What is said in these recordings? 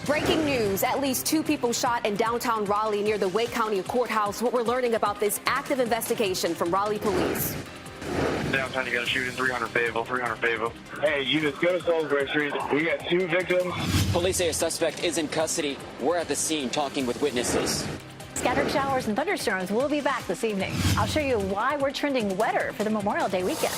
Breaking news, at least 2 people shot in downtown Raleigh near the Wake County Courthouse. What we're learning about this active investigation from Raleigh police. Downtown, you got a shooting, 300 Fayetteville, 300 Fayetteville. Hey, you just go to Salisbury Street. We got 2 victims. Police say a suspect is in custody. We're at the scene talking with witnesses. Scattered showers and thunderstorms will be back this evening. I'll show you why we're trending wetter for the Memorial Day weekend.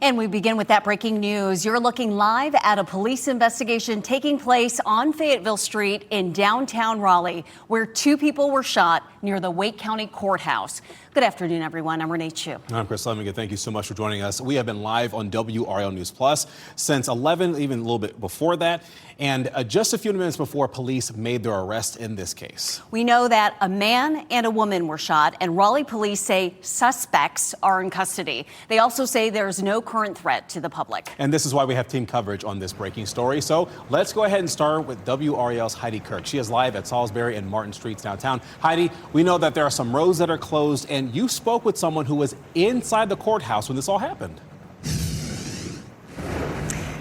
And we begin with that breaking news. You're looking live at a police investigation taking place on Fayetteville Street in downtown Raleigh, where 2 people were shot near the Wake County Courthouse. Good afternoon, everyone. I'm Renee Chu. I'm Chris Lemiga. Thank you so much for joining us. We have been live on WRAL News Plus since 11, even a little bit before that, and just a few minutes before police made their arrest in this case. We know that a man and a woman were shot, and Raleigh police say suspects are in custody. They also say there's no current threat to the public. And this is why we have team coverage on this breaking story. So let's go ahead and start with WRAL's Heidi Kirk. She is live at Salisbury and Martin Streets downtown. Heidi, we know that there are some roads that are closed, and you spoke with someone who was inside the courthouse when this all happened.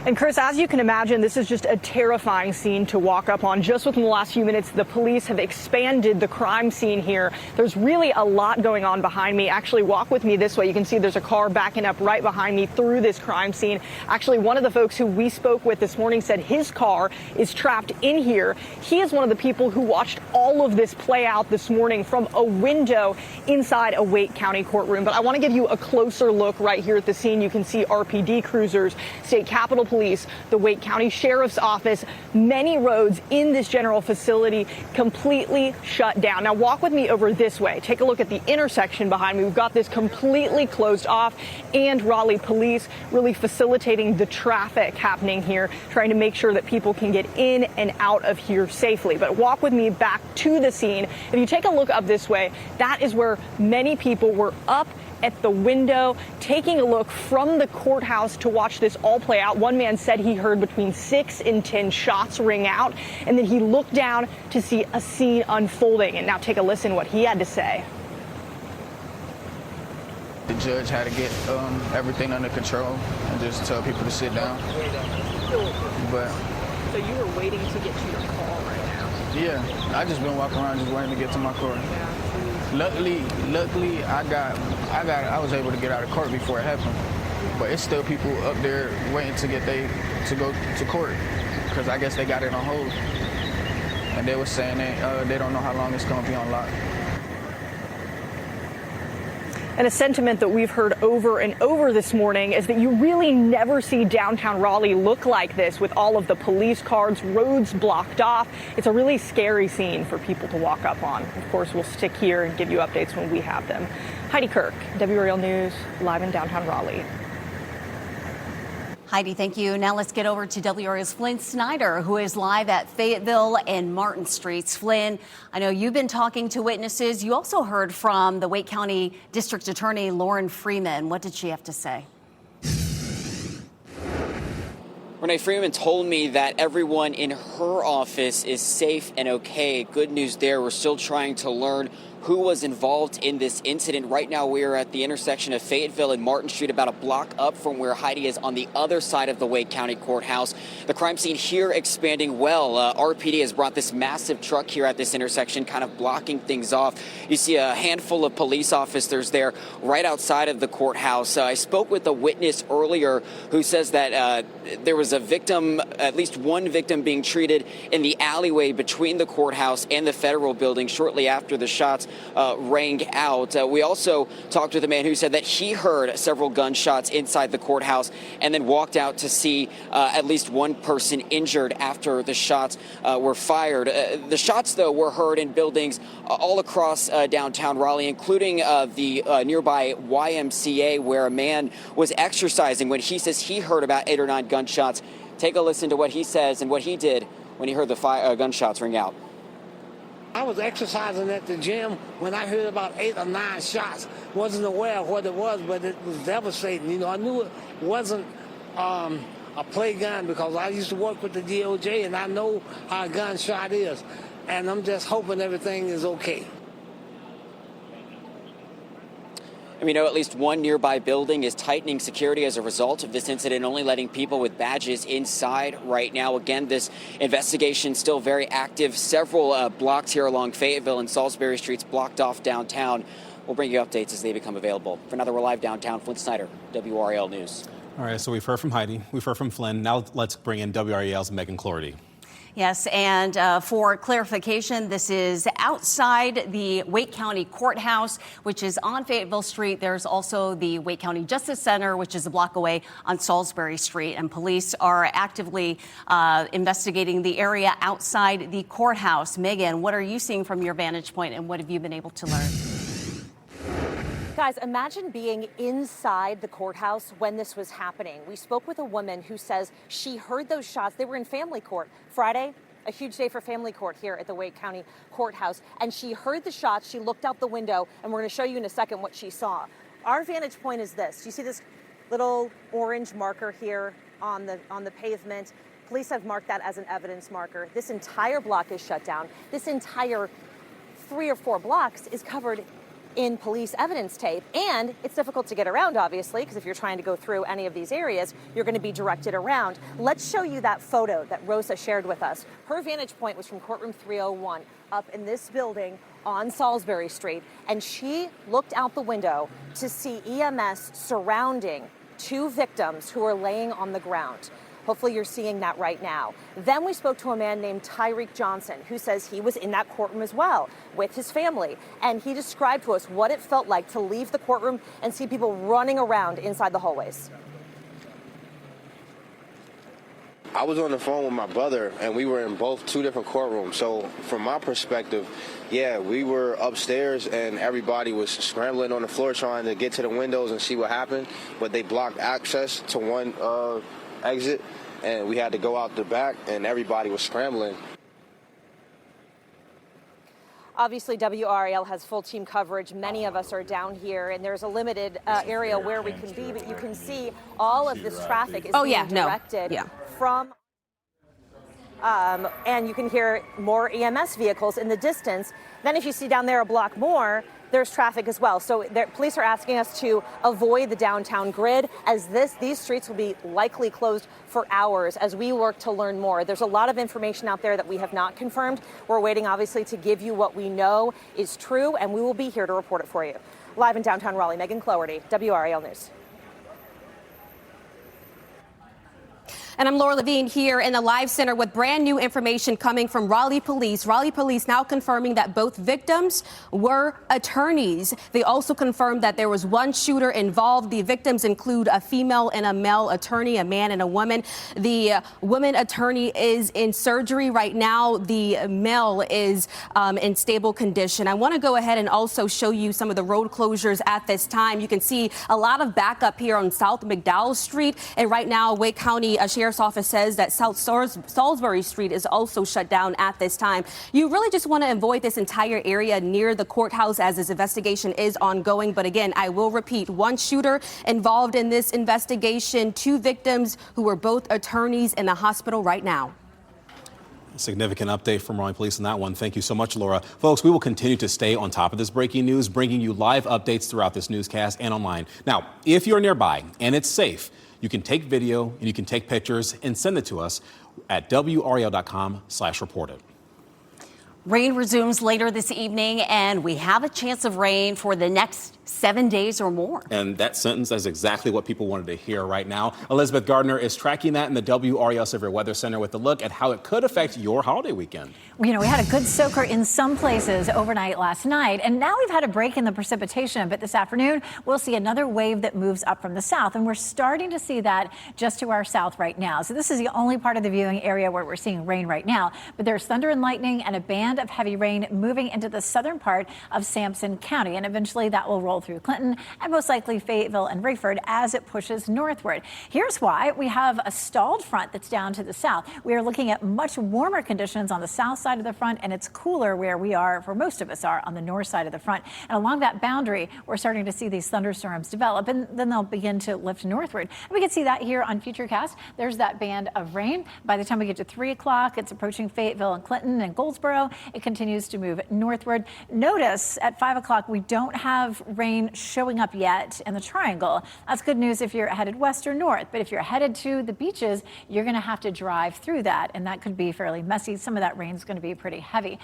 And Chris, as you can imagine, this is just a terrifying scene to walk up on. Just within the last few minutes, the police have expanded the crime scene here. There's really a lot going on behind me. Actually, walk with me this way. You can see there's a car backing up right behind me through this crime scene. Actually, one of the folks who we spoke with this morning said his car is trapped in here. He is one of the people who watched all of this play out this morning from a window inside a Wake County courtroom. But I want to give you a closer look right here at the scene. You can see RPD cruisers, State Capitol Police, the Wake County Sheriff's Office, many roads in this general facility completely shut down. Now walk with me over this way. Take a look at the intersection behind me. We've got this completely closed off, and Raleigh police really facilitating the traffic happening here, trying to make sure that people can get in and out of here safely. But walk with me back to the scene. If you take a look up this way, that is where many people were up at the window, taking a look from the courthouse to watch this all play out. One man said he heard between 6 and 10 shots ring out, and then he looked down to see a scene unfolding. And now take a listen what he had to say. The judge had to get everything under control and just tell people to sit down. But So you were waiting to get to your car right now? yeah, I just been walking around just waiting to get to my car. Luckily, I was able to get out of court before it happened. But it's still people up there waiting to go to court because I guess they got it on hold. And they were saying they don't know how long it's going to be on lock. And a sentiment that we've heard over and over this morning is that you really never see downtown Raleigh look like this, with all of the police cars, roads blocked off. It's a really scary scene for people to walk up on. Of course, we'll stick here and give you updates when we have them. Heidi Kirk, WRAL News, live in downtown Raleigh. Heidi, thank you. Now let's get over to WRAL's Flynn Snyder, who is live at Fayetteville and Martin Streets. Flynn, I know you've been talking to witnesses. You also heard from the Wake County District Attorney Lauren Freeman. What did she have to say? Renee Freeman told me that everyone in her office is safe and okay. Good news there. We're still trying to learn who was involved in this incident. Right now, we are at the intersection of Fayetteville and Martin Street, about a block up from where Heidi is on the other side of the Wake County Courthouse. The crime scene here expanding well. RPD has brought this massive truck here at this intersection, kind of blocking things off. You see a handful of police officers there right outside of the courthouse. I spoke with a witness earlier who says that there was a victim, at least one victim, being treated in the alleyway between the courthouse and the federal building shortly after the shots rang out. We also talked with a man who said that he heard several gunshots inside the courthouse and then walked out to see at least one person injured after the shots were fired. The shots, though, were heard in buildings all across downtown Raleigh, including the nearby YMCA, where a man was exercising when he says he heard about 8 or 9 gunshots. Take a listen to what he says and what he did when he heard the gunshots ring out. I was exercising at the gym when I heard about 8 or 9 shots. Wasn't aware of what it was, but it was devastating. You know, I knew it wasn't a play gun because I used to work with the DOJ and I know how a gunshot is. And I'm just hoping everything is okay. And we know at least one nearby building is tightening security as a result of this incident, only letting people with badges inside right now. Again, this investigation still very active. Several blocks here along Fayetteville and Salisbury Streets blocked off downtown. We'll bring you updates as they become available. For another, we're live downtown. Flynn Snyder, WRAL News. All right, so we've heard from Heidi, we've heard from Flynn. Now let's bring in WRAL's Megan Cloherty. Yes, and for clarification, this is outside the Wake County Courthouse, which is on Fayetteville Street. There's also the Wake County Justice Center, which is a block away on Salisbury Street. And police are actively investigating the area outside the courthouse. Megan, what are you seeing from your vantage point, and what have you been able to learn? Guys, imagine being inside the courthouse when this was happening. We spoke with a woman who says she heard those shots. They were in family court Friday, a huge day for family court here at the Wake County Courthouse. And she heard the shots. She looked out the window, and we're going to show you in a second what she saw. Our vantage point is this. You see this little orange marker here on the pavement? Police have marked that as an evidence marker. This entire block is shut down. This entire 3 or 4 blocks is covered in police evidence tape, and it's difficult to get around, obviously, because if you're trying to go through any of these areas, you're going to be directed around. Let's show you that photo that Rosa shared with us. Her vantage point was from courtroom 301 up in this building on Salisbury Street, and she looked out the window to see EMS surrounding 2 victims who are laying on the ground. Hopefully you're seeing that right now. Then we spoke to a man named Tyreek Johnson, who says he was in that courtroom as well with his family. And he described to us what it felt like to leave the courtroom and see people running around inside the hallways. I was on the phone with my brother, and we were in both 2 different courtrooms. So from my perspective, yeah, we were upstairs, and everybody was scrambling on the floor trying to get to the windows and see what happened. But they blocked access to one exit, and we had to go out the back, and everybody was scrambling. Obviously, WRAL has full team coverage. Many of us are down here, and there's a limited area where we can be, but you can see all of this traffic is being directed from. And you can hear more EMS vehicles in the distance. Then if you see down there a block more, there's traffic as well. So police are asking us to avoid the downtown grid, as these streets will be likely closed for hours as we work to learn more. There's a lot of information out there that we have not confirmed. We're waiting, obviously, to give you what we know is true, and we will be here to report it for you. Live in downtown Raleigh, Megan Cloherty, WRAL News. And I'm Laura Levine here in the Live Center with brand new information coming from Raleigh Police. Raleigh Police now confirming that both victims were attorneys. They also confirmed that there was one shooter involved. The victims include a female and a male attorney, a man and a woman. The woman attorney is in surgery right now. The male is in stable condition. I want to go ahead and also show you some of the road closures at this time. You can see a lot of backup here on South McDowell Street. And right now, Wake County Sheriff's Office says that South Salisbury Street is also shut down at this time. You really just want to avoid this entire area near the courthouse as this investigation is ongoing. But again, I will repeat, one shooter involved in this investigation, 2 victims who were both attorneys in the hospital right now. Significant update from Raleigh Police on that one. Thank you so much, Laura. Folks, we will continue to stay on top of this breaking news, bringing you live updates throughout this newscast and online. Now, if you're nearby and it's safe, you can take video and you can take pictures and send it to us at WRAL.com/reported. Rain resumes later this evening, and we have a chance of rain for the next 7 days or more. And that sentence is exactly what people wanted to hear right now. Elizabeth Gardner is tracking that in the WRAL Severe Weather Center with a look at how it could affect your holiday weekend. You know, we had a good soaker in some places overnight last night, and now we've had a break in the precipitation. But this afternoon, we'll see another wave that moves up from the south, and we're starting to see that just to our south right now. So this is the only part of the viewing area where we're seeing rain right now. But there's thunder and lightning and a band of heavy rain moving into the southern part of Sampson County, and eventually that will roll through Clinton and most likely Fayetteville and Rickford as it pushes northward. Here's why. We have a stalled front that's down to the south. We are looking at much warmer conditions on the south side of the front, and it's cooler where we are, where most of us are, on the north side of the front. And along that boundary, we're starting to see these thunderstorms develop, and then they'll begin to lift northward. And we can see that here on Futurecast. There's that band of rain. By the time we get to 3 o'clock, it's approaching Fayetteville and Clinton and Goldsboro. It continues to move northward. Notice at 5 o'clock, we don't have rain rain showing up yet in the triangle. That's good news if you're headed west or north, but if you're headed to the beaches, you're going to have to drive through that, and that could be fairly messy. Some of that rain is going to be pretty heavy.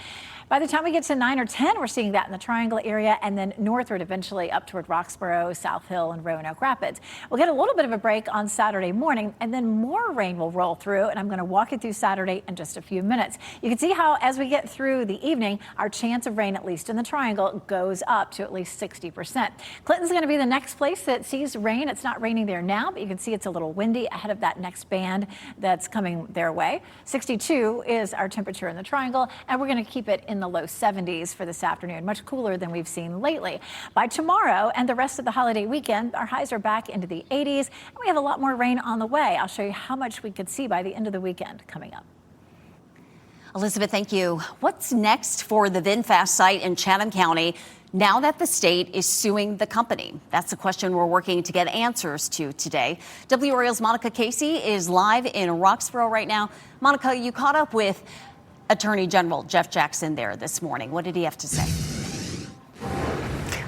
By the time we get to 9 or 10, we're seeing that in the triangle area and then northward eventually up toward Roxborough, South Hill, and Roanoke Rapids. We'll get a little bit of a break on Saturday morning, and then more rain will roll through, and I'm going to walk you through Saturday in just a few minutes. You can see how as we get through the evening, our chance of rain, at least in the triangle, goes up to at least 60%. Clinton's going to be the next place that sees rain. It's not raining there now, but you can see it's a little windy ahead of that next band that's coming their way. 62 is our temperature in the triangle, and we're going to keep it in the low 70s for this afternoon, much cooler than we've seen lately. By tomorrow and the rest of the holiday weekend, our highs are back into the 80s, and we have a lot more rain on the way. I'll show you how much we could see by the end of the weekend coming up. Elizabeth, thank you. What's next for the VinFast site in Chatham County now that the state is suing the company? That's the question we're working to get answers to today. WRAL's Monica Casey is live in Roxborough right now. Monica, you caught up with Attorney General Jeff Jackson there this morning. What did he have to say?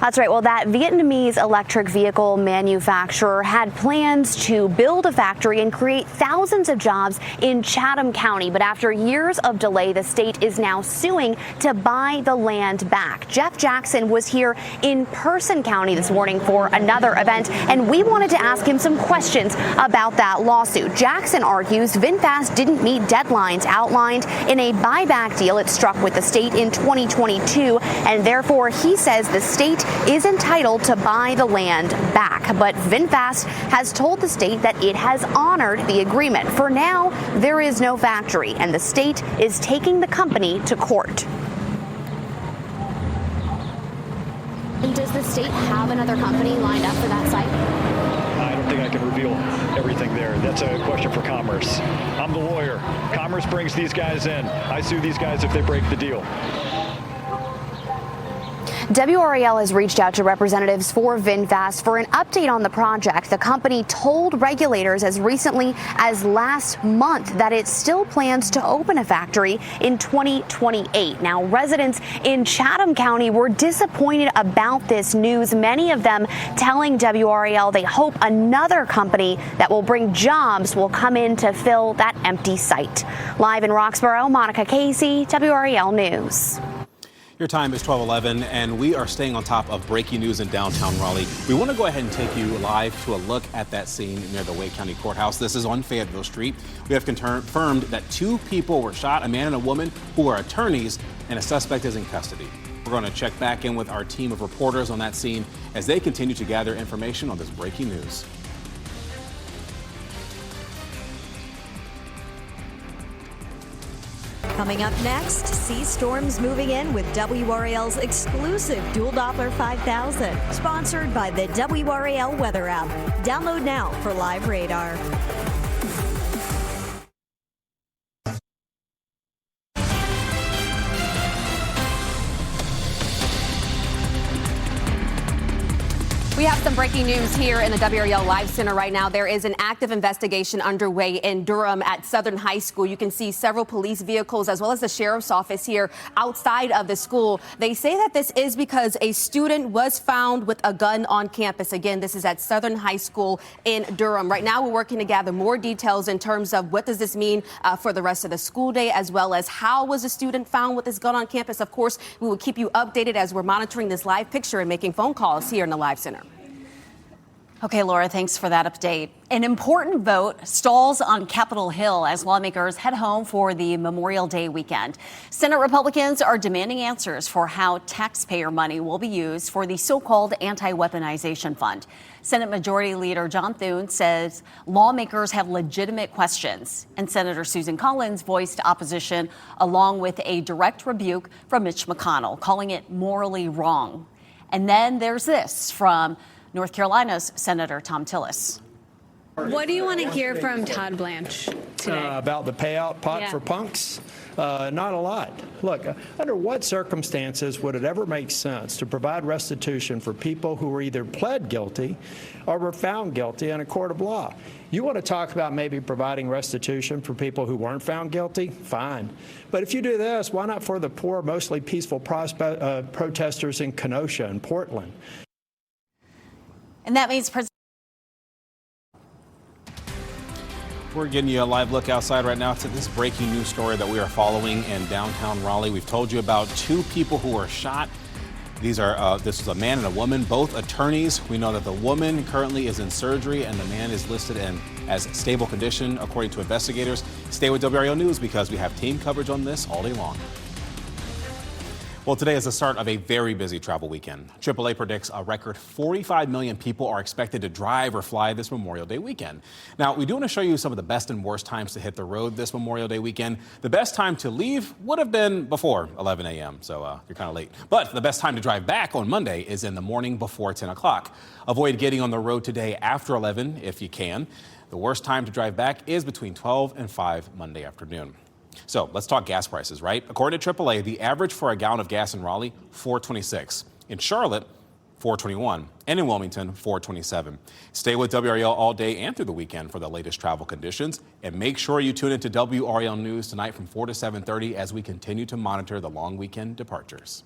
That's right. Well, that Vietnamese electric vehicle manufacturer had plans to build a factory and create thousands of jobs in Chatham County. But after years of delay, the state is now suing to buy the land back. Jeff Jackson was here in Person County this morning for another event, and we wanted to ask him some questions about that lawsuit. Jackson argues VinFast didn't meet deadlines outlined in a buyback deal it struck with the state in 2022, and therefore he says the state is entitled to buy the land back. But VinFast has told the state that it has honored the agreement. For now, there is no factory, and the state is taking the company to court. And does the state have another company lined up for that site? I don't think I can reveal everything there. That's a question for Commerce. I'm the lawyer. Commerce brings these guys in. I sue these guys if they break the deal. WRAL has reached out to representatives for VinFast for an update on the project. The company told regulators as recently as last month that it still plans to open a factory in 2028. Now, residents in Chatham County were disappointed about this news, many of them telling WRAL they hope another company that will bring jobs will come in to fill that empty site. Live in Roxborough, Monica Casey, WRAL News. Your time is 12:11, and we are staying on top of breaking news in downtown Raleigh. We want to go ahead and take you live to a look at that scene near the Wake County Courthouse. This is on Fayetteville Street. We have confirmed that 2 people were shot, a man and a woman who are attorneys, and a suspect is in custody. We're going to check back in with our team of reporters on that scene as they continue to gather information on this breaking news. Coming up next, see storms moving in with WRAL's exclusive Dual Doppler 5000, sponsored by the WRAL Weather app. Download now for live radar. We have some breaking news here in the WRAL Live Center right now. There is an active investigation underway in Durham at Southern High School. You can see several police vehicles as well as the sheriff's office here outside of the school. They say that this is because a student was found with a gun on campus. Again, this is at Southern High School in Durham. Right now, we're working to gather more details in terms of what does this mean for the rest of the school day, as well as how was a student found with this gun on campus. Of course, we will keep you updated as we're monitoring this live picture and making phone calls here in the Live Center. Okay, Laura, thanks for that update. An important vote stalls on Capitol Hill as lawmakers head home for the Memorial Day weekend. Senate Republicans are demanding answers for how taxpayer money will be used for the so-called anti-weaponization fund. Senate Majority Leader John Thune says lawmakers have legitimate questions, and Senator Susan Collins voiced opposition along with a direct rebuke from Mitch McConnell, calling it morally wrong. And then there's this from North Carolina's Senator Tom Tillis. What do you want to hear from Todd Blanche today? About the payout pot for punks? Not a lot. Look, under what circumstances would it ever make sense to provide restitution for people who were either pled guilty or were found guilty in a court of law? You want to talk about maybe providing restitution for people who weren't found guilty? Fine. But if you do this, why not for the poor, mostly peaceful protesters in Kenosha and Portland? And that means We're getting you a live look outside right now to this breaking news story that we are following in downtown Raleigh. We've told you about two people who were shot. This is a man and a woman, both attorneys. We know that the woman currently is in surgery and the man is listed as stable condition, according to investigators. Stay with WRAL News because we have team coverage on this all day long. Well, today is the start of a very busy travel weekend. AAA predicts a record 45 million people are expected to drive or fly this Memorial Day weekend. Now, we do want to show you some of the best and worst times to hit the road this Memorial Day weekend. The best time to leave would have been before 11 a.m., so you're kind of late. But the best time to drive back on Monday is in the morning before 10 o'clock. Avoid getting on the road today after 11 if you can. The worst time to drive back is between 12 and 5 Monday afternoon. So let's talk gas prices, right? According to AAA, the average for a gallon of gas in Raleigh, $4.26. In Charlotte, $4.21. And in Wilmington, $4.27. Stay with WRAL all day and through the weekend for the latest travel conditions. And make sure you tune into WRAL News tonight from 4 to 7:30 as we continue to monitor the long weekend departures.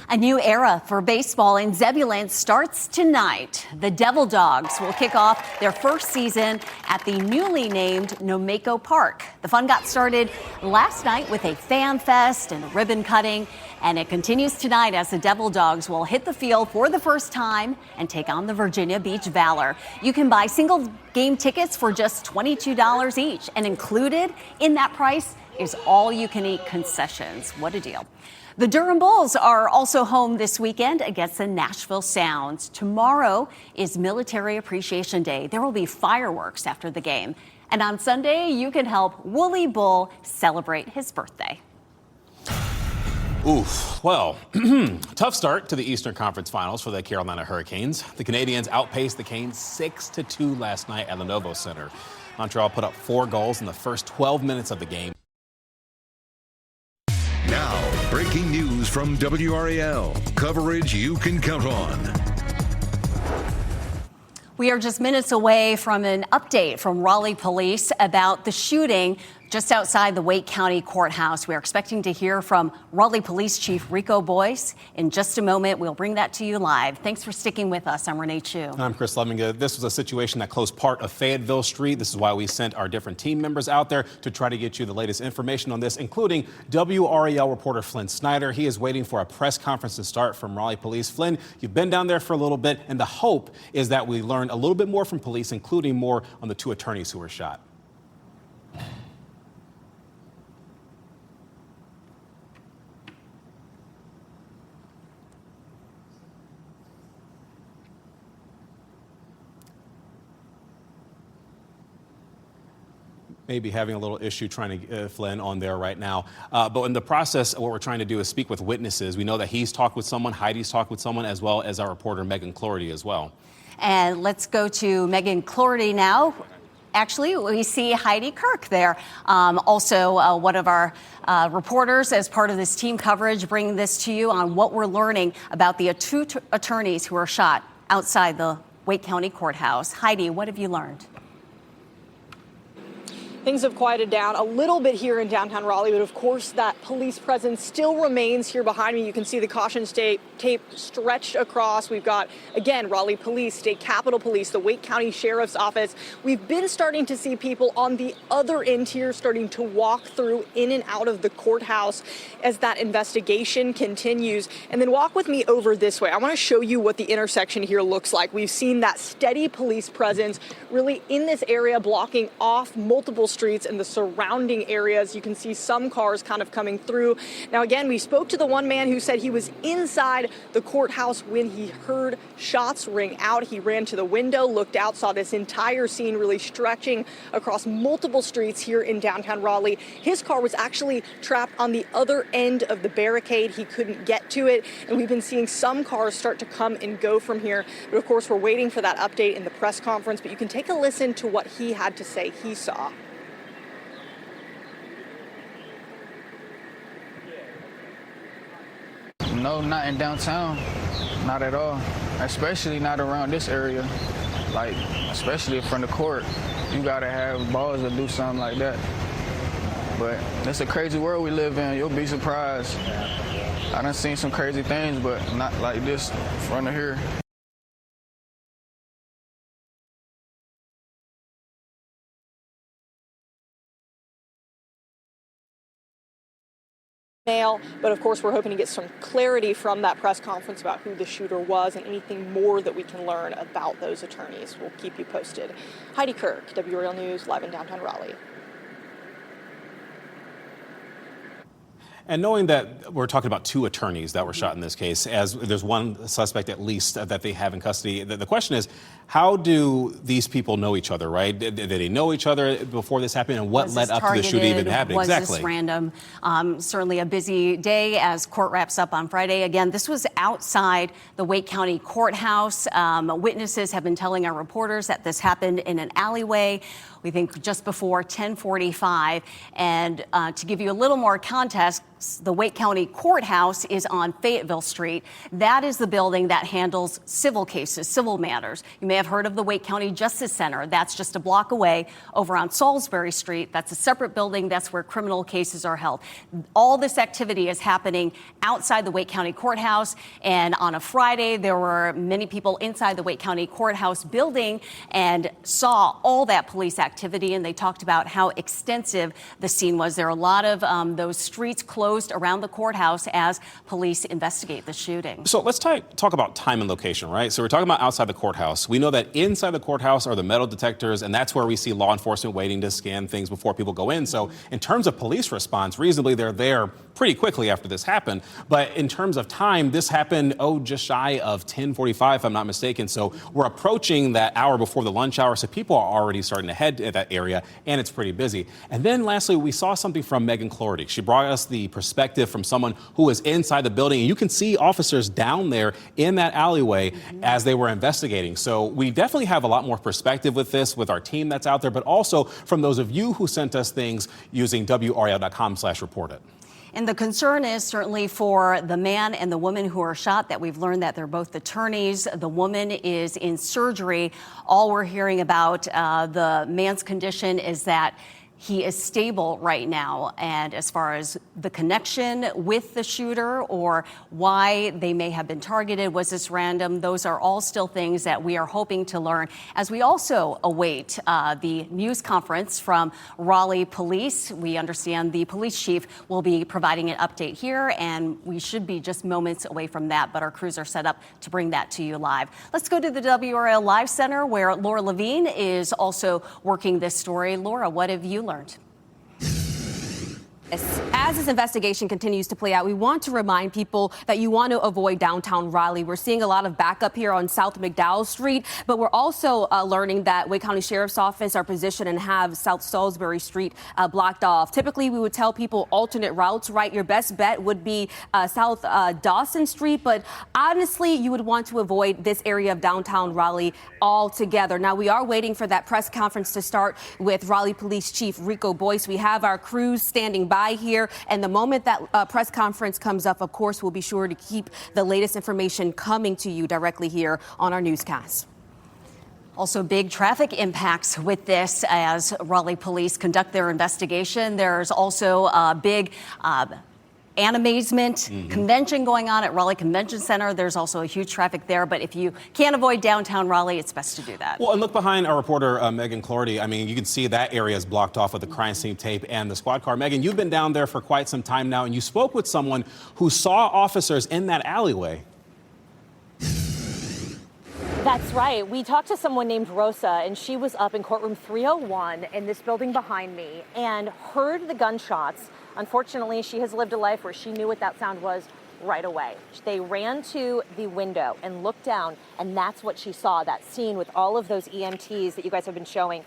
A new era for baseball in Zebulon starts tonight. The Devil Dogs will kick off their first season at the newly named Nomako Park. The fun got started last night with a fan fest and a ribbon cutting, and it continues tonight as the Devil Dogs will hit the field for the first time and take on the Virginia Beach Valor. You can buy single game tickets for just $22 each, and included in that price is all-you-can-eat concessions. What a deal. The Durham Bulls are also home this weekend against the Nashville Sounds. Tomorrow is Military Appreciation Day. There will be fireworks after the game. And on Sunday, you can help Wooly Bull celebrate his birthday. Oof. Well, tough start to the Eastern Conference Finals for the Carolina Hurricanes. The Canadians outpaced the Canes 6-2 last night at Lenovo Center. Montreal put up 4 goals in the first 12 minutes of the game. Now, breaking news from WRAL. Coverage you can count on. We are just minutes away from an update from Raleigh Police about the shooting just outside the Wake County Courthouse. We're expecting to hear from Raleigh Police Chief Rico Boyce in just a moment. We'll bring that to you live. Thanks for sticking with us. I'm Renee Chu. I'm Chris Levinga. This was a situation that closed part of Fayetteville Street. This is why we sent our different team members out there to try to get you the latest information on this, including WRAL reporter Flynn Snyder. He is waiting for a press conference to start from Raleigh Police. Flynn, you've been down there for a little bit, and the hope is that we learn a little bit more from police, including more on the 2 attorneys who were shot. Maybe having a little issue trying to get Flynn on there right now. But in the process, what we're trying to do is speak with witnesses. We know that he's talked with someone, Heidi's talked with someone, as well as our reporter Megan Clorty as well. And let's go to Megan Clorty now. Actually, we see Heidi Kirk there. Also, one of our reporters as part of this team coverage, bringing this to you on what we're learning about the 2 attorneys who were shot outside the Wake County Courthouse. Heidi, what have you learned? Things have quieted down a little bit here in downtown Raleigh, but of course that police presence still remains here behind me. You can see the caution tape stretched across. We've got, again, Raleigh Police, State Capitol Police, the Wake County Sheriff's Office. We've been starting to see people on the other end here starting to walk through in and out of the courthouse as that investigation continues. And then walk with me over this way. I want to show you what the intersection here looks like. We've seen that steady police presence really in this area, blocking off multiple streets and the surrounding areas. You can see some cars kind of coming through. Now, again, we spoke to the one man who said he was inside the courthouse when he heard shots ring out. He ran to the window, looked out, saw this entire scene really stretching across multiple streets here in downtown Raleigh. His car was actually trapped on the other end of the barricade. He couldn't get to it, and we've been seeing some cars start to come and go from here. But of course, we're waiting for that update in the press conference, but you can take a listen to what he had to say he saw. No, not in downtown. Not at all. Especially not around this area. Like, especially from the court. You gotta have balls to do something like that. But it's a crazy world we live in. You'll be surprised. I done seen some crazy things, but not like this in front of here. But of course, we're hoping to get some clarity from that press conference about who the shooter was and anything more that we can learn about those attorneys. We'll keep you posted. Heidi Kirk, WRAL News, live in downtown Raleigh. And knowing that we're talking about 2 attorneys that were shot in this case, as there's one suspect at least that they have in custody, the question is, how do these people know each other, right? Did they know each other before this happened, and what led up to the shooting even happening? Was Exactly. this random? Certainly a busy day as court wraps up on Friday. Again, this was outside the Wake County Courthouse. Witnesses have been telling our reporters that this happened in an alleyway, we think just before 10:45. And to give you a little more context, the Wake County Courthouse is on Fayetteville Street. That is the building that handles civil cases, civil matters. You may have heard of the Wake County Justice Center. That's just a block away over on Salisbury Street. That's a separate building. That's where criminal cases are held. All this activity is happening outside the Wake County Courthouse. And on a Friday, there were many people inside the Wake County Courthouse building and saw all that police activity. And they talked about how extensive the scene was. There are a lot of those streets closed around the courthouse as police investigate the shooting. So let's talk about time and location, right? So we're talking about outside the courthouse. We know that inside the courthouse are the metal detectors, and that's where we see law enforcement waiting to scan things before people go in. So in terms of police response, reasonably, they're there pretty quickly after this happened. But in terms of time, this happened, just shy of 10:45, if I'm not mistaken. So we're approaching that hour before the lunch hour. So people are already starting to head to that area, and it's pretty busy. And then lastly, we saw something from Megan Clorty. She brought us the perspective from someone who was inside the building. And you can see officers down there in that alleyway as they were investigating. So we definitely have a lot more perspective with this, with our team that's out there, but also from those of you who sent us things using WRAL.com/reportit. And the concern is certainly for the man and the woman who are shot, that we've learned that they're both attorneys. The woman is in surgery. All we're hearing about the man's condition is that he is stable right now. And as far as the connection with the shooter or why they may have been targeted, was this random? Those are all still things that we are hoping to learn as we also await the news conference from Raleigh Police. We understand the police chief will be providing an update here, and we should be just moments away from that. But our crews are set up to bring that to you live. Let's go to the WRAL Live Center, where Laura Levine is also working this story. Laura, what have you learned? As this investigation continues to play out, we want to remind people that you want to avoid downtown Raleigh. We're seeing a lot of backup here on South McDowell Street, but we're also learning that Wake County Sheriff's Office are positioned and have South Salisbury Street blocked off. Typically, we would tell people alternate routes, right? Your best bet would be South Dawson Street, but honestly, you would want to avoid this area of downtown Raleigh altogether. Now, we are waiting for that press conference to start with Raleigh Police Chief Rico Boyce. We have our crews standing by here, and the moment that press conference comes up, of course, we'll be sure to keep the latest information coming to you directly here on our newscast. Also, big traffic impacts with this as Raleigh police conduct their investigation. There's also a big animazement convention going on at Raleigh Convention Center. There's also a huge traffic there, but if you can't avoid downtown Raleigh, it's best to do that. Well, and look behind our reporter, Megan Clorty. I mean, you can see that area is blocked off with the crime scene tape and the squad car. Megan, you've been down there for quite some time now, and you spoke with someone who saw officers in that alleyway. That's right. We talked to someone named Rosa, and she was up in courtroom 301 in this building behind me and heard the gunshots. Unfortunately, she has lived a life where she knew what that sound was right away. They ran to the window and looked down, and that's what she saw, that scene with all of those EMTs that you guys have been showing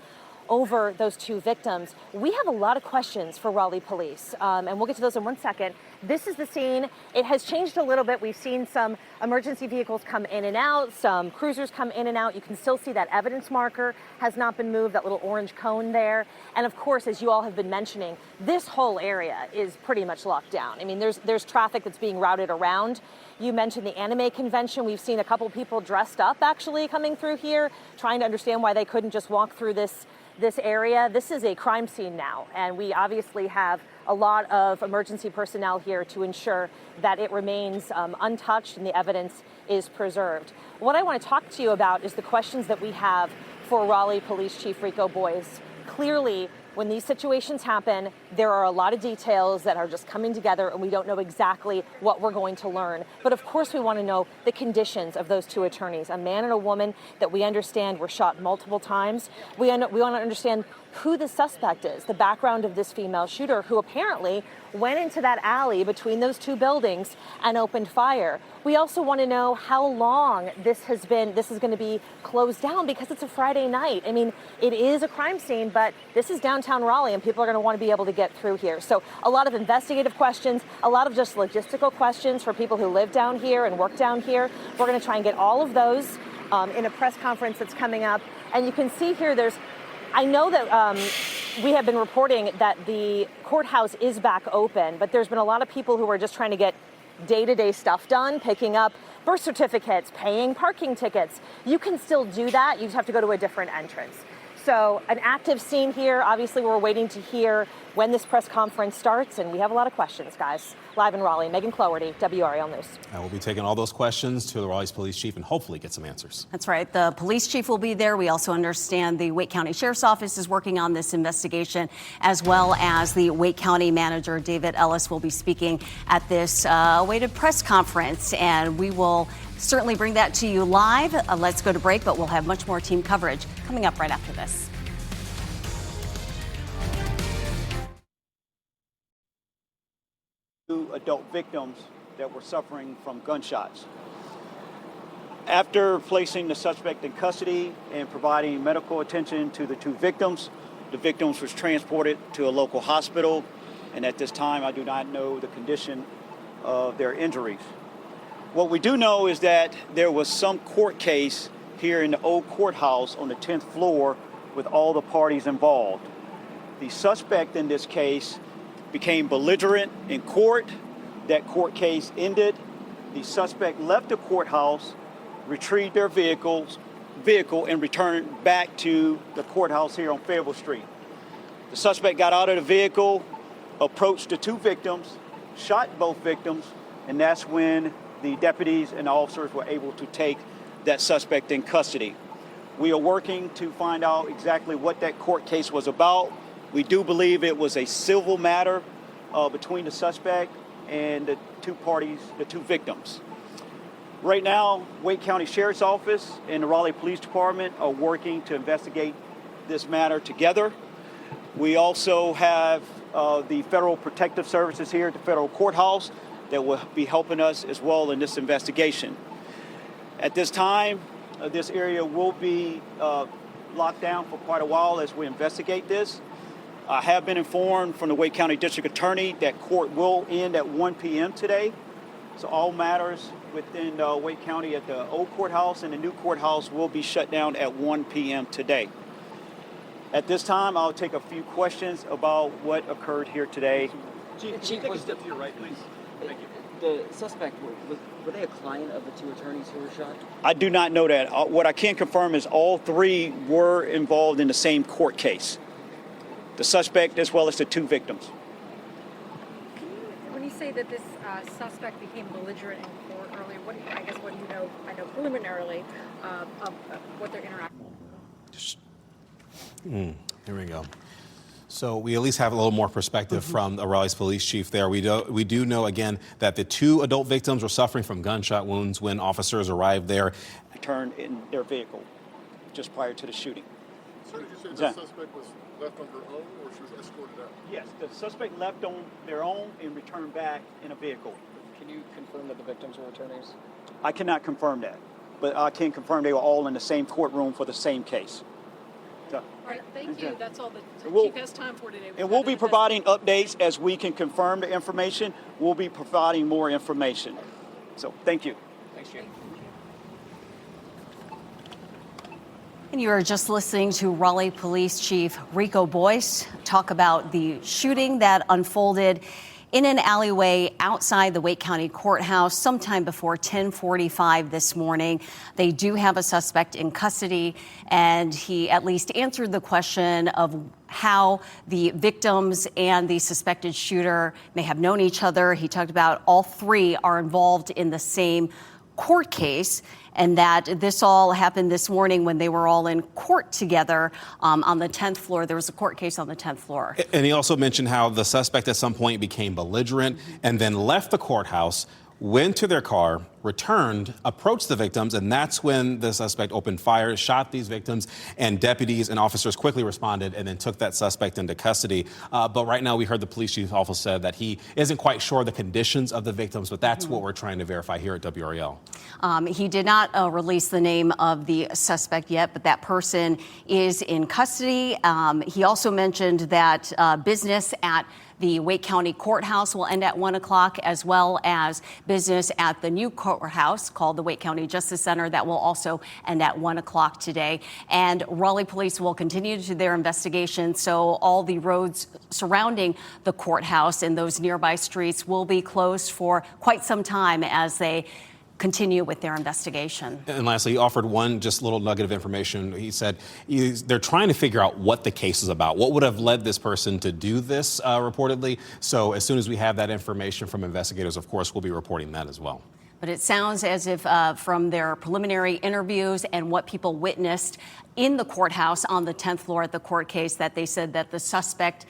over those 2 victims. We have a lot of questions for Raleigh Police, and we'll get to those in 1 second. This is the scene. It has changed a little bit. We've seen some emergency vehicles come in and out, some cruisers come in and out. You can still see that evidence marker has not been moved, that little orange cone there. And of course, as you all have been mentioning, this whole area is pretty much locked down. I mean, there's traffic that's being routed around. You mentioned the anime convention. We've seen a couple people dressed up actually coming through here, trying to understand why they couldn't just walk through this this area. This is a crime scene now, and we obviously have a lot of emergency personnel here to ensure that it remains untouched and the evidence is preserved. What I want to talk to you about is the questions that we have for Raleigh Police Chief Rico Boyce. Clearly, when these situations happen, there are a lot of details that are just coming together and we don't know exactly what we're going to learn. But of course we want to know the conditions of those two attorneys, a man and a woman that we understand were shot multiple times. We want to understand who the suspect is, the background of this female shooter who apparently went into that alley between those two buildings and opened fire. We also want to know how long this is going to be closed down, because it's a Friday night. I mean, it is a crime scene, but this is downtown Raleigh and people are going to want to be able to get through here. So a lot of investigative questions, a lot of just logistical questions for people who live down here and work down here. We're going to try and get all of those in a press conference that's coming up. And you can see here, I know that we have been reporting that the courthouse is back open, but there's been a lot of people who are just trying to get day-to-day stuff done, picking up birth certificates, paying parking tickets. You can still do that. You just have to go to a different entrance. So an active scene here. Obviously, we're waiting to hear when this press conference starts, and we have a lot of questions, guys. Live in Raleigh, Megan Cloherty, WRAL News. And we'll be taking all those questions to the Raleigh's police chief and hopefully get some answers. That's right. The police chief will be there. We also understand the Wake County Sheriff's Office is working on this investigation, as well as the Wake County manager, David Ellis, will be speaking at this awaited press conference. And we will certainly bring that to you live. Let's go to break, but we'll have much more team coverage coming up right after this. Two adult victims that were suffering from gunshots. After placing the suspect in custody and providing medical attention to the two victims, the victims was transported to a local hospital, and at this time I do not know the condition of their injuries. What we do know is that there was some court case here in the old courthouse on the 10th floor with all the parties involved. The suspect in this case became belligerent in court. That court case ended. The suspect left the courthouse, retrieved their vehicle and returned back to the courthouse here on Fayetteville Street. The suspect got out of the vehicle, approached the two victims, shot both victims, and that's when the deputies and officers were able to take that suspect in custody. We are working to find out exactly what that court case was about. We do believe it was a civil matter between the suspect and the two parties, the two victims. Right now, Wake County Sheriff's Office and the Raleigh Police Department are working to investigate this matter together. We also have the Federal Protective Services here at the federal courthouse that will be helping us as well in this investigation. At this time, this area will be locked down for quite a while as we investigate this. I have been informed from the Wake County District Attorney that court will end at 1 p.m. today. So all matters within Wake County at the old courthouse and the new courthouse will be shut down at 1 p.m. today. At this time, I'll take a few questions about what occurred here today. Chief, take a step to your right, please. Thank you. The suspect, were they a client of the two attorneys who were shot? I do not know that. What I can confirm is all three were involved in the same court case. The suspect as well as the two victims. When you say that this suspect became belligerent in court earlier, what do you know? I know preliminarily of what their interaction was. Here we go. So we at least have a little more perspective from the Raleigh's police chief there. We do know, again, that the two adult victims were suffering from gunshot wounds when officers arrived there. Returned in their vehicle just prior to the shooting. So did you say the suspect was left on her own or she was escorted out? Yes, the suspect left on their own and returned back in a vehicle. Can you confirm that the victims were attorneys? I cannot confirm that, but I can confirm they were all in the same courtroom for the same case. So, all right, thank you. That's all the Chief has time for today. And we'll be providing updates as we can confirm the information. We'll be providing more information. So thank you. Thanks, Chief. And you are just listening to Raleigh Police Chief Rico Boyce talk about the shooting that unfolded in an alleyway outside the Wake County Courthouse sometime before 10:45 this morning. They do have a suspect in custody, and he at least answered the question of how the victims and the suspected shooter may have known each other. He talked about all three are involved in the same court case, and that this all happened this morning when they were all in court together on the 10th floor. There was a court case on the 10th floor. And he also mentioned how the suspect at some point became belligerent and then left the courthouse, went to their car, returned, approached the victims, and that's when the suspect opened fire, shot these victims, and deputies and officers quickly responded and then took that suspect into custody. But right now, we heard the police chief also said that he isn't quite sure the conditions of the victims, but that's what we're trying to verify here at WRAL. He did not release the name of the suspect yet, but that person is in custody. He also mentioned that business at the Wake County Courthouse will end at 1 o'clock, as well as business at the new courthouse called the Wake County Justice Center that will also end at 1 o'clock today. And Raleigh police will continue to their investigation, so all the roads surrounding the courthouse and those nearby streets will be closed for quite some time as they continue with their investigation. And lastly, he offered one just little nugget of information. He said they're trying to figure out what the case is about, what would have led this person to do this, reportedly. So as soon as we have that information from investigators, of course, we'll be reporting that as well. But it sounds as if from their preliminary interviews and what people witnessed in the courthouse on the 10th floor at the court case, that they said that the suspect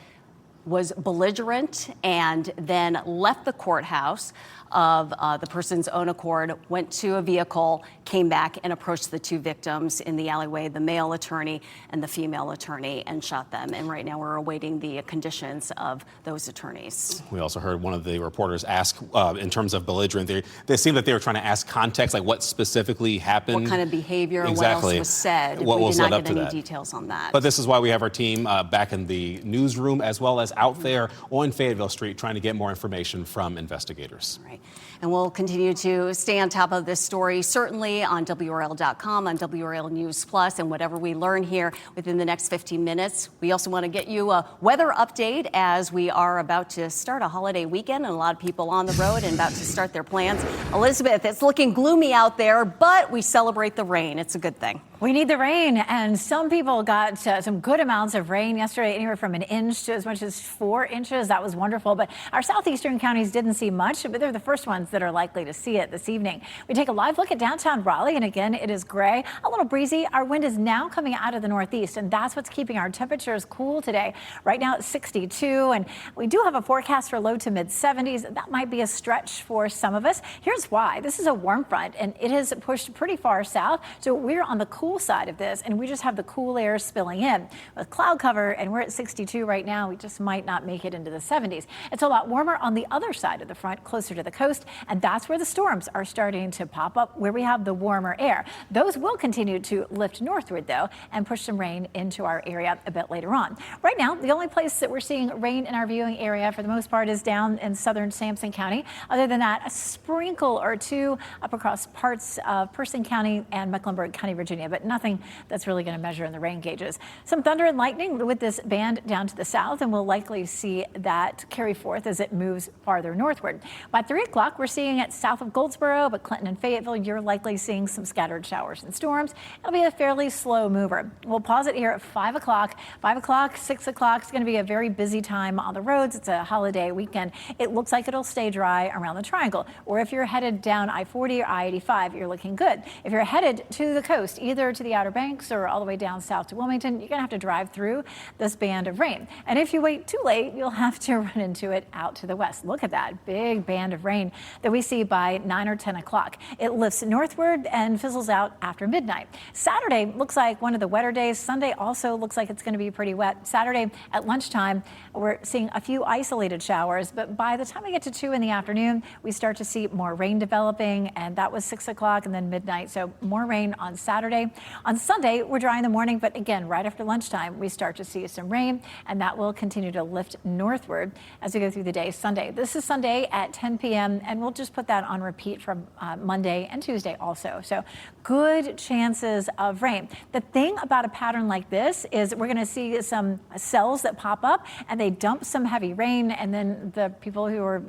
was belligerent and then left the courthouse of the person's own accord, went to a vehicle, came back and approached the two victims in the alleyway, the male attorney and the female attorney, and shot them. And right now we're awaiting the conditions of those attorneys. We also heard one of the reporters ask, in terms of belligerent, they seemed that they were trying to ask context, like what specifically happened. What kind of behavior, exactly. What else was said. What we was did led not up get to any that. details on that. But this is why we have our team back in the newsroom as well as out there on Fayetteville Street trying to get more information from investigators. Right. And we'll continue to stay on top of this story, certainly on WRAL.com, on WRAL News Plus, and whatever we learn here within the next 15 minutes. We also want to get you a weather update as we are about to start a holiday weekend and a lot of people on the road and about to start their plans. Elizabeth, it's looking gloomy out there, but we celebrate the rain. It's a good thing. We need the rain, and some people got some good amounts of rain yesterday, anywhere from an inch to as much as 4 inches. That was wonderful, but our southeastern counties didn't see much, but they're the first ones that are likely to see it this evening. We take a live look at downtown Raleigh, and again, it is gray, a little breezy. Our wind is now coming out of the northeast, and that's what's keeping our temperatures cool today. Right now it's 62, and we do have a forecast for low to mid 70s. That might be a stretch for some of us. Here's why. This is a warm front, and it has pushed pretty far south, so we're on the cool side of this, and we just have the cool air spilling in with cloud cover, and we're at 62 right now. We just might not make it into the 70s. It's a lot warmer on the other side of the front, closer to the coast, and that's where the storms are starting to pop up, where we have the warmer air. Those will continue to lift northward, though, and push some rain into our area a bit later on. Right now, the only place that we're seeing rain in our viewing area for the most part is down in southern Sampson County. Other than that, a sprinkle or two up across parts of Person County and Mecklenburg County, Virginia, but nothing that's really going to measure in the rain gauges. Some thunder and lightning with this band down to the south, and we'll likely see that carry forth as it moves farther northward. By 3 o'clock, we're seeing it south of Goldsboro, but Clinton and Fayetteville, you're likely seeing some scattered showers and storms. It'll be a fairly slow mover. We'll pause it here at 5 o'clock. 5 o'clock, 6 o'clock is going to be a very busy time on the roads. It's a holiday weekend. It looks like it'll stay dry around the triangle, or if you're headed down I-40 or I-85, you're looking good. If you're headed to the coast, either to the Outer Banks or all the way down south to Wilmington, you're going to have to drive through this band of rain. And if you wait too late, you'll have to run into it out to the west. Look at that big band of rain that we see by 9 or 10 o'clock. It lifts northward and fizzles out after midnight. Saturday looks like one of the wetter days. Sunday also looks like it's going to be pretty wet. Saturday at lunchtime, we're seeing a few isolated showers, but by the time we get to 2 in the afternoon, we start to see more rain developing, and that was 6 o'clock and then midnight. So more rain on Saturday. On Sunday, we're dry in the morning, but again, right after lunchtime, we start to see some rain, and that will continue to to lift northward as we go through the day Sunday. This is Sunday at 10 p.m. and we'll just put that on repeat from Monday and Tuesday also. So good chances of rain. The thing about a pattern like this is we're going to see some cells that pop up and they dump some heavy rain, and then the people who are,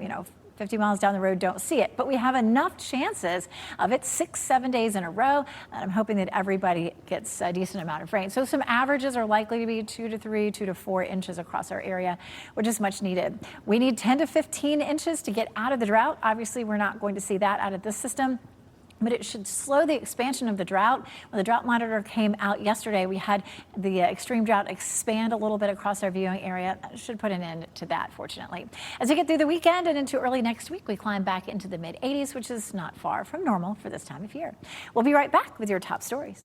50 miles down the road don't see it. But we have enough chances of it 6-7 days in a row, and I'm hoping that everybody gets a decent amount of rain. So some averages are likely to be 2 to 3, 2 to 4 inches across our area, which is much needed. We need 10 to 15 inches to get out of the drought. Obviously, we're not going to see that out of this system, but it should slow the expansion of the drought. When the drought monitor came out yesterday, we had the extreme drought expand a little bit across our viewing area. That should put an end to that, fortunately. As we get through the weekend and into early next week, we climb back into the mid-80s, which is not far from normal for this time of year. We'll be right back with your top stories.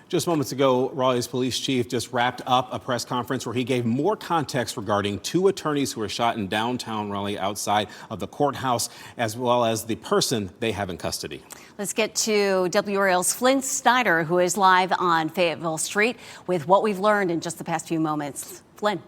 Just moments ago, Raleigh's police chief just wrapped up a press conference where he gave more context regarding 2 attorneys who were shot in downtown Raleigh outside of the courthouse, as well as the person they have in custody. Let's get to WRAL's Flynn Snyder, who is live on Fayetteville Street with what we've learned in just the past few moments. Flynn.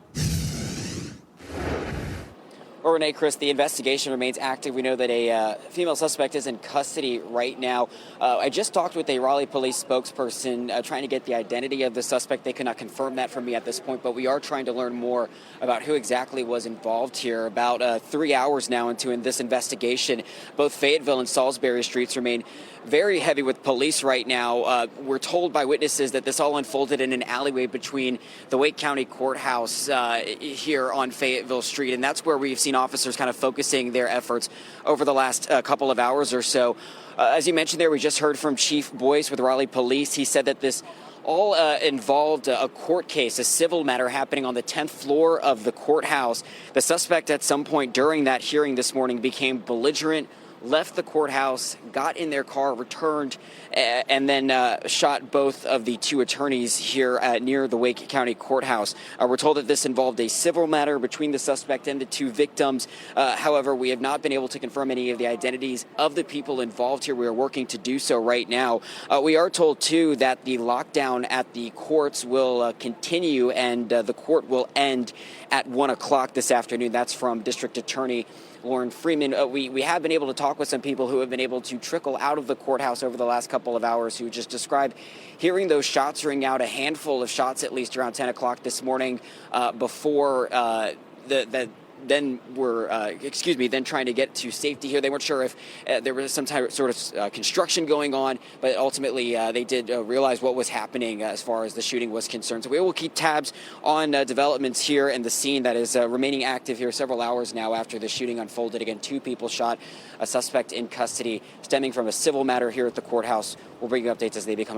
Well, Renee, Chris, the investigation remains active. We know that a female suspect is in custody right now. I just talked with a Raleigh police spokesperson trying to get the identity of the suspect. They could not confirm that for me at this point, but we are trying to learn more about who exactly was involved here. About 3 hours now into this investigation, both Fayetteville and Salisbury streets remain very heavy with police right now. We're told by witnesses that this all unfolded in an alleyway between the Wake County Courthouse here on Fayetteville Street, and that's where we've seen officers kind of focusing their efforts over the last couple of hours or so. As you mentioned there, we just heard from Chief Boyce with Raleigh Police. He said that this all involved a court case, a civil matter happening on the 10th floor of the courthouse. The suspect at some point during that hearing this morning became belligerent, left the courthouse, got in their car, returned, and then shot both of the 2 attorneys here near the Wake County Courthouse. We're told that this involved a civil matter between the suspect and the 2 victims. However, we have not been able to confirm any of the identities of the people involved here. We are working to do so right now. We are told, too, that the lockdown at the courts will continue and the court will end at 1 o'clock this afternoon. That's from District Attorney Lauren Freeman. We have been able to talk with some people who have been able to trickle out of the courthouse over the last couple of hours who just described hearing those shots ring out, a handful of shots at least around 10 o'clock this morning before then trying to get to safety here. They weren't sure if there was some sort of construction going on, but ultimately they did realize what was happening as far as the shooting was concerned. So we will keep tabs on developments here and the scene that is remaining active here several hours now after the shooting unfolded. Again, 2 people shot, a suspect in custody stemming from a civil matter here at the courthouse. We'll bring you updates as they become available.